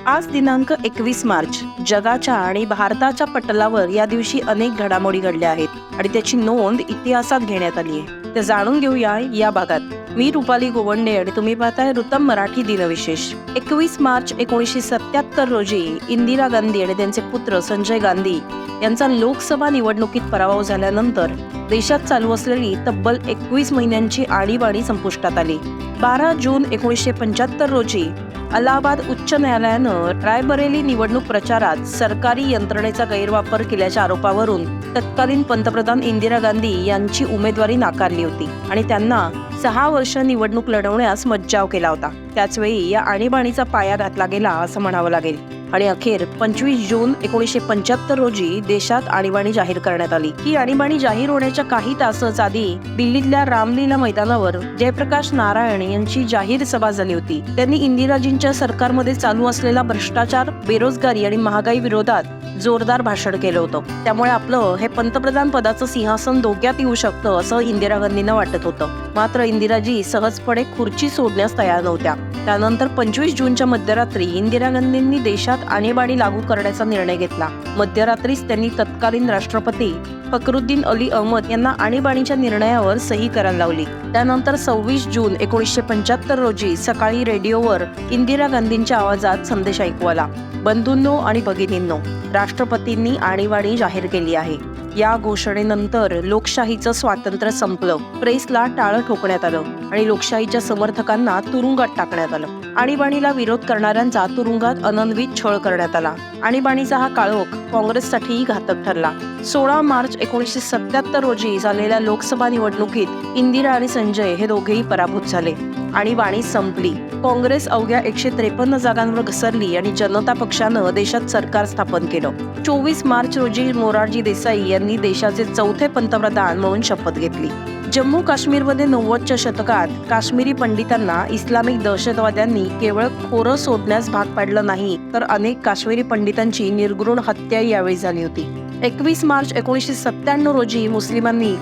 आज दिनांक 21 मार्च जगाच्या आणि भारताच्या पटलावर या दिवशी अनेक घडामोडी घडल्या आहेत आणि त्याची नोंद इतिहासात घेण्यात आली आहे. ते जाणून घेऊया या भागात. मी रुपाली गोवंडे आणि तुम्ही पाहताय ऋतम मराठी दिनविशेष. 21 मार्च 1977 रोजी इंदिरा गांधी आणि त्यांचे पुत्र संजय गांधी यांचा लोकसभा निवडणुकीत पराभव झाल्यानंतर देशात चालू असलेली तब्बल 21 महिन्यांची आणीबाणी संपुष्टात आली. 12 जून 1975 रोजी अलाहाबाद उच्च न्यायालयानं रायबरेली निवडणूक प्रचारात सरकारी यंत्रणेचा गैरवापर केल्याच्या आरोपावरून तत्कालीन पंतप्रधान इंदिरा गांधी यांची उमेदवारी नाकारली होती आणि त्यांना 6 वर्ष निवडणूक लढवण्यास मज्जाव केला होता. त्याचवेळी या आणीबाणीचा पाया घातला गेला असं म्हणावं लागेल आणि अखेर 25 जून 1975 रोजी देशात आणीबाणी जाहीर करण्यात आली. ही आणीबाणी जाहीर होण्याच्या काही तासच आधी दिल्लीतल्या रामलीला मैदानावर जयप्रकाश नारायण यांची जाहीर सभा झाली होती. त्यांनी इंदिराजींच्या सरकारमध्ये चालू असलेला भ्रष्टाचार, बेरोजगारी आणि महागाई विरोधात जोरदार भाषण केलं होतं. त्यामुळे आपलं हे पंतप्रधान पदाचं सिंहासन धोक्यात येऊ शकतं असं इंदिरा गांधींना वाटत होतं. मात्र इंदिराजी सहजपणे खुर्ची सोडण्यास तयार नव्हत्या. त्यानंतर 25 जूनच्या मध्यरात्री इंदिरा गांधींनी देशात आणीबाणी लागू करण्याचा निर्णय घेतला. मध्यरात्रीच त्यांनी तत्कालीन राष्ट्रपती फखरुद्दीन अली अहमद यांना आणीबाणीच्या निर्णयावर सही करायला लावली. त्यानंतर 26 जून 1975 रोजी सकाळी रेडिओवर इंदिरा गांधींच्या आवाजात संदेश ऐकू आला. बंधूंनो आणि भगिनींनो, राष्ट्रपतींनी आणीबाणी जाहीर केली आहे. या घोषणेनंतर लोकशाहीचं स्वातंत्र्य संपलं. प्रेसला टाळं ठोकण्यात आलं आणि लोकशाहीच्या समर्थकांना तुरुंगात टाकण्यात आलं. आणीबाणीला विरोध करणाऱ्यांचा तुरुंगात अनन्वित छळ करण्यात आला. आणीबाणीचा हा काळोख काँग्रेससाठीही घातक ठरला. 16 मार्च 1977 रोजी झालेल्या लोकसभा निवडणुकीत इंदिरा आणि संजय हे दोघेही पराभूत झाले. आणीबाणी संपली. काँग्रेस अवघ्या 153 जागांवर घसरली आणि जनता पक्षानं देशात सरकार स्थापन केलं. 24 मार्च रोजी मोरारजी देसाई यांनी देशाचे चौथे पंतप्रधान म्हणून शपथ घेतली. जम्मू काश्मीरमध्ये 90च्या शतकात काश्मीरी पंडितांना इस्लामिक दहशतवाद्यांनी केवळ खोरं सोडण्यास भाग पाडलं नाही, तर अनेक काश्मीरी पंडितांची निर्घृण हत्या यावेळी झाली होती. 21 मार्च 1997 रोजी मुस्लिमांनी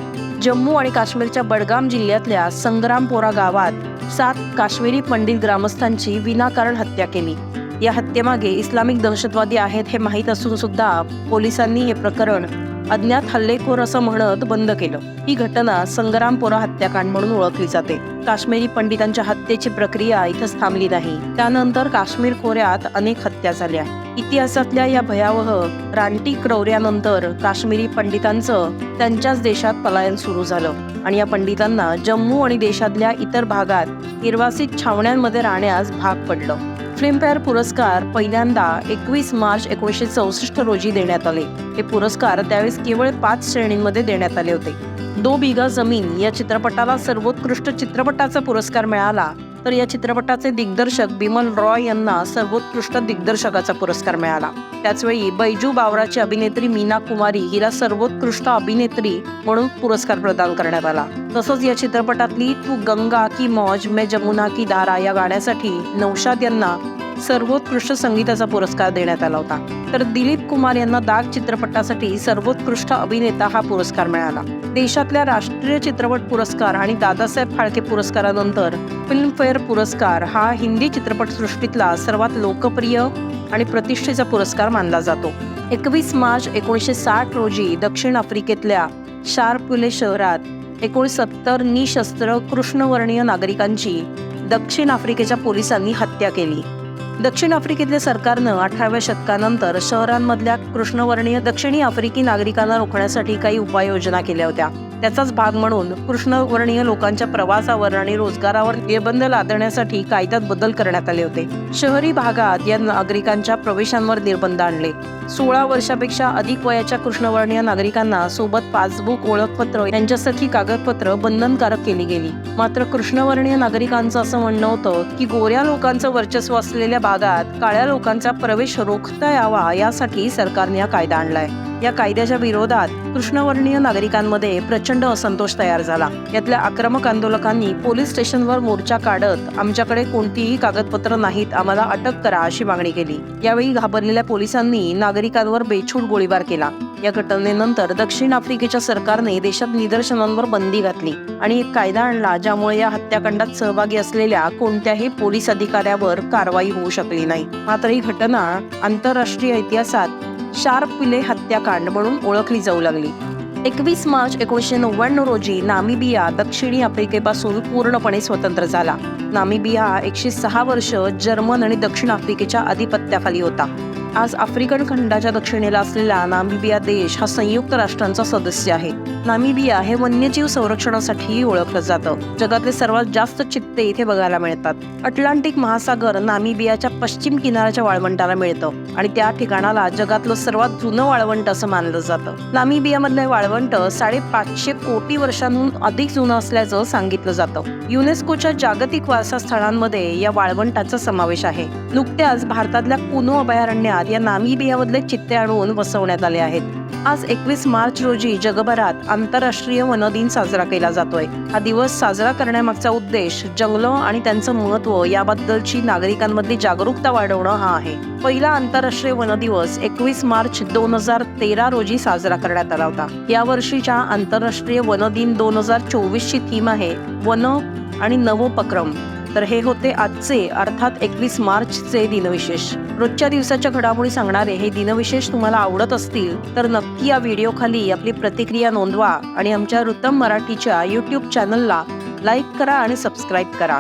जम्मू आणि काश्मीरच्या बडगाम जिल्ह्यातल्या संग्रामपोरा गावात 7 काश्मीरी पंडित ग्रामस्थांची विनाकारण हत्या केली. या हत्येमागे इस्लामिक दहशतवादी आहेत हे माहीत असून सुद्धा पोलिसांनी हे प्रकरण अज्ञात हल्लेखोर असं म्हणत बंद केलं. ही घटना संग्रामपोरा हत्याकांड म्हणून ओळखली जाते. काश्मीरी पंडितांच्या हत्येची प्रक्रिया इथंच थांबली नाही. त्यानंतर काश्मीर खोऱ्यात अनेक हत्या झाल्या. इतिहासातल्या या भयावह रानटी क्रौर्यानंतर काश्मीरी पंडितांचं त्यांच्याच देशात पलायन सुरू झालं आणि या पंडितांना जम्मू आणि देशातल्या इतर भागात निर्वासित छावण्यांमध्ये राहण्यास भाग पडलं. फिल्मफेअर पुरस्कार पहिल्यांदा 21 मार्च 1964 रोजी देण्यात आले. हे पुरस्कार त्यावेळेस केवळ 5 श्रेणींमध्ये देण्यात आले होते. 2 बिघा जमीन या चित्रपटाला सर्वोत्कृष्ट चित्रपटाचा पुरस्कार मिळाला, तर या चित्रपटाचे दिग्दर्शक बिमल रॉय यांना सर्वोत्कृष्ट दिग्दर्शकाचा पुरस्कार मिळाला. त्याचवेळी बैजू बावराची अभिनेत्री मीना कुमारी हिला सर्वोत्कृष्ट अभिनेत्री म्हणून पुरस्कार प्रदान करण्यात आला. तसंच या चित्रपटातली तू गंगा की मौज मैं जमुना की धारा या गाण्यासाठी नौशाद यांना सर्वोत्कृष्ट संगीताचा पुरस्कार देण्यात आला होता. तर दिलीप कुमार यांना दाग चित्रपटासाठी सर्वोत्कृष्ट अभिनेता हा पुरस्कार मिळाला. देशातल्या राष्ट्रीय चित्रपट पुरस्कार आणि दादासाहेब फाळके पुरस्कारानंतर फिल्मफेअर पुरस्कार हा हिंदी चित्रपटसृष्टीतला सर्वात लोकप्रिय आणि प्रतिष्ठेचा पुरस्कार मानला जातो. 21 मार्च 1960 रोजी दक्षिण आफ्रिकेतल्या शार्पुले शहरात 69 निशस्त्र कृष्णवर्णीय नागरिकांची दक्षिण आफ्रिकेच्या पोलिसांनी हत्या केली. दक्षिण आफ्रिकेतल्या सरकारनं 18व्या शतकानंतर शहरांमधल्या कृष्णवर्णीय दक्षिणी आफ्रिकी नागरिकांना रोखण्यासाठी काही उपाययोजना केल्या होत्या. त्याचाच भाग म्हणून कृष्णवर्णीय लोकांच्या प्रवासावर आणि रोजगारावर निर्बंध लादण्यासाठी कायद्यात बदल करण्यात आले होते. शहरी भागात या नागरिकांच्या प्रवेशांवर निर्बंध आणले. 16 वर्षापेक्षा अधिक वयाच्या कृष्णवर्णीय नागरिकांना सोबत पासबुक, ओळखपत्र यांच्यासारखी कागदपत्र बंधनकारक केली गेली. मात्र कृष्णवर्णीय नागरिकांचं असं म्हणणं होतं की गोऱ्या लोकांचं वर्चस्व असलेल्या भागात काळ्या लोकांचा प्रवेश रोखता यावा, यासाठी सरकारने हा कायदा आणलाय. या कायद्याच्या विरोधात कृष्णवर्णीय नागरिकांमध्ये प्रचंड असंतोष तयार झाला. यातल्या आक्रमक आंदोलकांनी पोलीस स्टेशनवर मोर्चा काढत आमच्याकडे कोणतीही कागदपत्र नाहीत, आम्हाला अटक करा अशी मागणी केली. यावेळी घाबरलेल्या पोलिसांनी नागरिकांवर बेछूट गोळीबार केला. या घटनेनंतर दक्षिण आफ्रिकेच्या सरकारने देशात निदर्शनांवर बंदी घातली आणि एक कायदा आणला ज्यामुळे या हत्याकांडात सहभागी असलेल्या कोणत्याही पोलीस अधिकाऱ्यावर कारवाई होऊ शकली नाही. मात्र ही घटना आंतरराष्ट्रीय इतिहासात शार्प पिले हत्याकांड म्हणून ओळखली जाऊ लागली. 21 मार्च 1999 रोजी नामिबिया दक्षिणी आफ्रिकेपासून पूर्णपणे स्वतंत्र झाला. नामिबिया 106 वर्ष जर्मन आणि दक्षिण आफ्रिकेच्या आधिपत्याखाली होता. आज आफ्रिकन खंडाच्या दक्षिणेला असलेला नामिबिया देश हा संयुक्त राष्ट्रांचा सदस्य आहे. नामिबिया हे वन्यजीव संरक्षणासाठी ओळखलं जातं. जगातले सर्वात जास्त चित्ते इथे बघायला मिळतात. अटलांटिक महासागर नामिबियाच्या पश्चिम किनाऱ्याच्या वाळवंटाला मिळतं आणि त्या ठिकाणाला जगातलं सर्वात जुनं वाळवंट असं मानलं जातं. नामिबियामधलं वाळवंट 550 कोटी वर्षांहून अधिक जुनं असल्याचं सांगितलं जातं. युनेस्कोच्या जागतिक वारसा स्थळांमध्ये या वाळवंटाचा समावेश आहे. नुकत्याच भारतातल्या कुनो अभयारण्यात या नामिबियामधले चित्ते आणून बसवण्यात आले आहेत. आज 21 मार्च रोजी जगभरात आंतरराष्ट्रीय वन दिन साजरा केला जातोय. हा दिवस साजरा करण्यामागचा उद्देश जंगलं आणि त्यांचं महत्त्व याबद्दलची नागरिकांमधली जागरूकता वाढवणं हा आहे. पहिला आंतरराष्ट्रीय वन दिवस 21 मार्च 2013 रोजी साजरा करण्यात आला होता. या वर्षीच्या आंतरराष्ट्रीय वन दिन 2024 ची थीम आहे वन आणि नवोपक्रम. तर हे होते आजचे अर्थात 21 मार्चचे दिनविशेष. रोजच्या दिवसाच्या घडामोडी सांगणारे हे दिनविशेष तुम्हाला आवडत असतील तर नक्की या व्हिडिओ खाली आपली प्रतिक्रिया नोंदवा आणि आमच्या ऋतम मराठीच्या YouTube चॅनलला लाईक करा आणि सबस्क्राईब करा.